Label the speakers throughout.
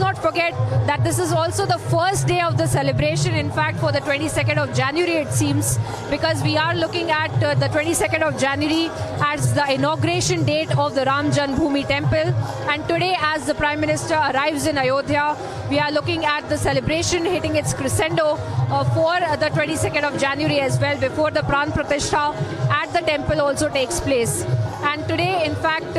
Speaker 1: not forget that this is also the first day of the celebration, in fact, for the 22nd of January, it seems, because we are looking at the 22nd of January as the inauguration date of the Ram Janmabhoomi temple. And today, as the Prime Minister arrives in Ayodhya, we are looking at the celebration hitting its crescendo for the 22nd of January as well, before the Pran Pratishtha at the temple also takes place. And today, in fact,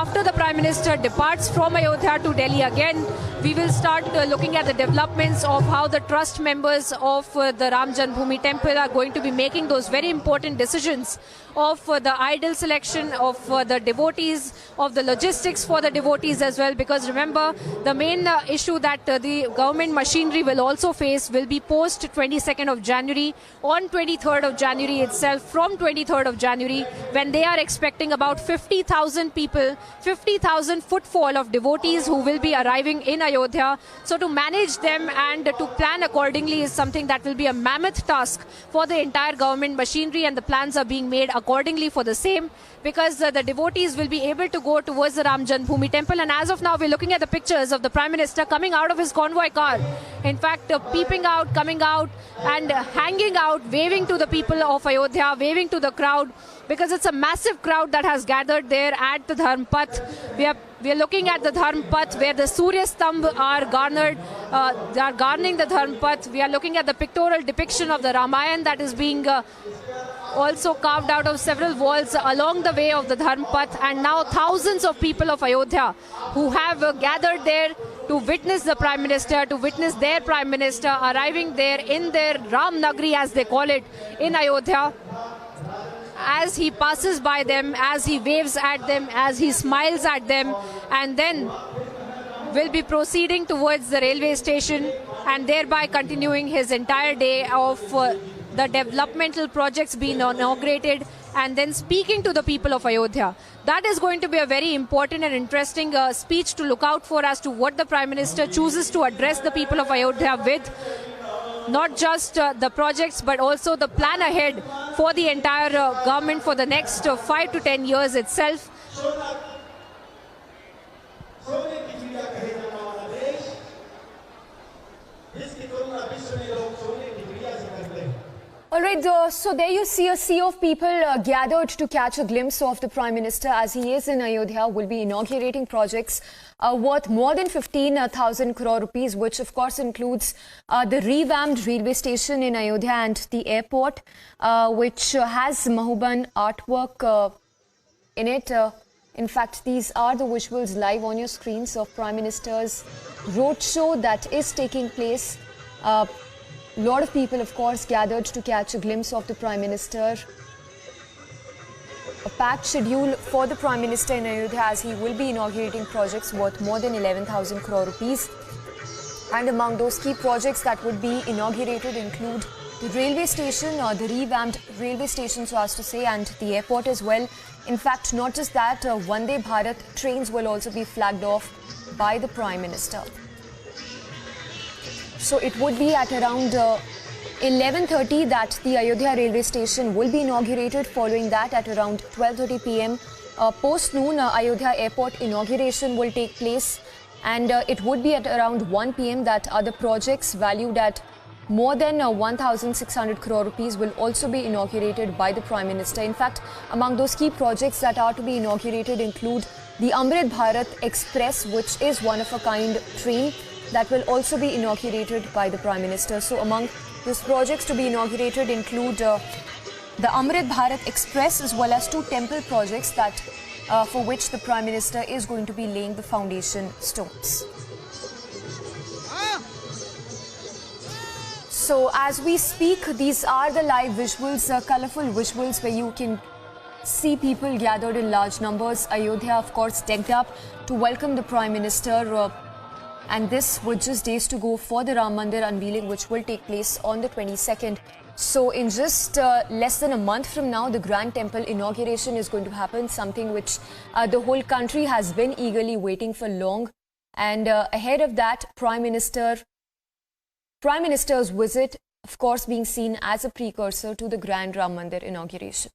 Speaker 1: after the Prime Minister departs from Ayodhya to Delhi again, we will start looking at the developments of how the trust members of the Ram Janmabhoomi temple are going to be making those very important decisions of the idol selection, of the devotees, of the logistics for the devotees as well. Because remember, the main issue that the government machinery will also face will be post 22nd of January, on 23rd of January itself, from 23rd of January, when they are expecting about 50,000 people, 50,000 footfall of devotees who will be arriving in Ayodhya. So to manage them and to plan accordingly is something that will be a mammoth task for the entire government machinery, and the plans are being made accordingly for the same, because the devotees will be able to go towards the Ram Janmabhoomi temple. And as of now, we're looking at the pictures of the Prime Minister coming out of his convoy car. In fact, peeping out, coming out and hanging out, waving to the people of Ayodhya, waving to the crowd, because it's a massive crowd that has gathered there at the Dharmapath. We are looking at the Dharmapath where the Surya Stambh are garnered. They are garnering the Dharmapath. We are looking at the pictorial depiction of the Ramayana that is being also carved out of several walls along the way of the Dharmapath. And now thousands of people of Ayodhya who have gathered there to witness the Prime Minister, to witness their Prime Minister arriving there in their Ram Nagri, as they call it, in Ayodhya. As he passes by them, as he waves at them, as he smiles at them, and then will be proceeding towards the railway station and thereby continuing his entire day of the developmental projects being inaugurated, and then speaking to the people of Ayodhya. That is going to be a very important and interesting speech to look out for as to what the Prime Minister chooses to address the people of Ayodhya with. Not just the projects, but also the plan ahead for the entire government for the next 5 to 10 years itself.
Speaker 2: All right, so there you see a sea of people gathered to catch a glimpse of the Prime Minister as he is in Ayodhya, will be inaugurating projects worth more than 15,000 crore rupees, which of course includes the revamped railway station in Ayodhya and the airport, which has Mahuban artwork in it. In fact, these are the visuals live on your screens of Prime Minister's roadshow that is taking place. A lot of people, of course, gathered to catch a glimpse of the Prime Minister. A packed schedule for the Prime Minister in Ayodhya as he will be inaugurating projects worth more than 11,000 crore rupees. And among those key projects that would be inaugurated include the railway station, or the revamped railway station, so as to say, and the airport as well. In fact, not just that, Vande Bharat trains will also be flagged off by the Prime Minister. So it would be at around 11:30 that the Ayodhya railway station will be inaugurated. Following that, at around 12:30 p.m. Post noon, Ayodhya airport inauguration will take place, and it would be at around 1 p.m. that other projects valued at more than 1,600 crore rupees will also be inaugurated by the Prime Minister. In fact, among those key projects that are to be inaugurated include the Amrit Bharat Express, which is one of a kind train that will also be inaugurated by the Prime Minister. So among those projects to be inaugurated include the Amrit Bharat Express, as well as 2 temple projects that for which the Prime Minister is going to be laying the foundation stones. So as we speak, these are the live visuals, colorful visuals where you can see people gathered in large numbers. Ayodhya, of course, decked up to welcome the Prime Minister. And this with just days to go for the Ram Mandir unveiling, which will take place on the 22nd. So in just less than a month from now, the Grand Temple inauguration is going to happen, something which the whole country has been eagerly waiting for long. And ahead of that, Prime Minister's visit, of course, being seen as a precursor to the Grand Ram Mandir inauguration.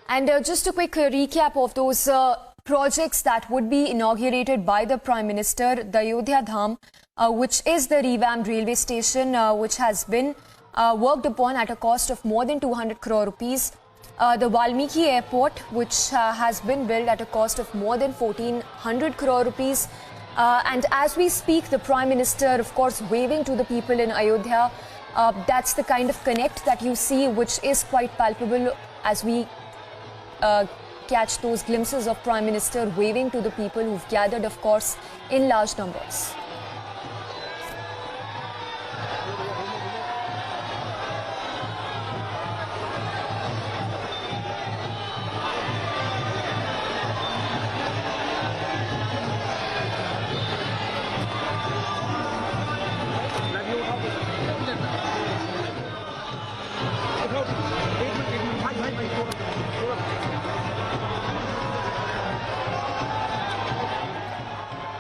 Speaker 2: And just a quick recap of those projects that would be inaugurated by the Prime Minister, the Ayodhya Dham, which is the revamped railway station, which has been worked upon at a cost of more than 200 crore rupees. The Valmiki Airport, which has been built at a cost of more than 1400 crore rupees. And as we speak, the Prime Minister, of course, waving to the people in Ayodhya. That's the kind of connect that you see, which is quite palpable as we catch those glimpses of Prime Minister waving to the people who've gathered, of course, in large numbers.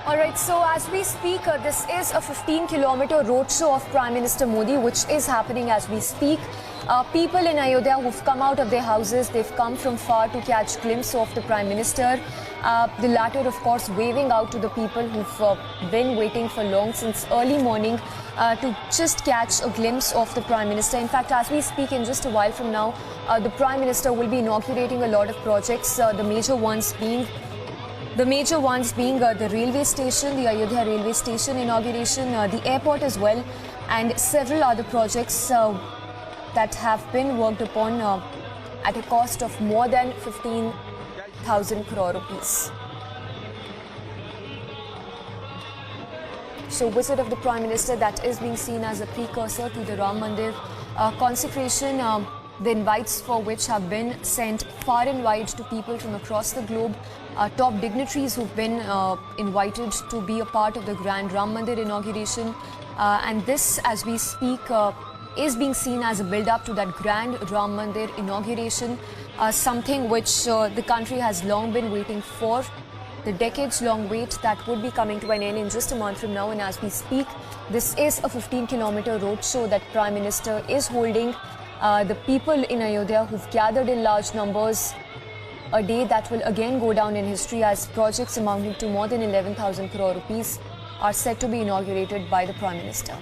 Speaker 2: Alright, so as we speak, this is a 15-kilometer roadshow of Prime Minister Modi, which is happening as we speak. People in Ayodhya who've come out of their houses, they've come from far to catch glimpse of the Prime Minister. The latter, of course, waving out to the people who've been waiting for long, since early morning, to just catch a glimpse of the Prime Minister. In fact, as we speak, in just a while from now, the Prime Minister will be inaugurating a lot of projects, the major ones being the railway station, the Ayodhya railway station inauguration, the airport as well, and several other projects that have been worked upon at a cost of more than 15,000 crore rupees. So, visit of the Prime Minister, that is being seen as a precursor to the Ram Mandir consecration. The invites for which have been sent far and wide to people from across the globe. Top dignitaries who've been invited to be a part of the Grand Ram Mandir inauguration. And this, as we speak, is being seen as a build-up to that Grand Ram Mandir inauguration, something which the country has long been waiting for. The decades-long wait that would be coming to an end in just a month from now. And as we speak, this is a 15-kilometer roadshow that Prime Minister is holding. The people in Ayodhya who've gathered in large numbers, a day that will again go down in history as projects amounting to more than 11,000 crore rupees are set to be inaugurated by the Prime Minister.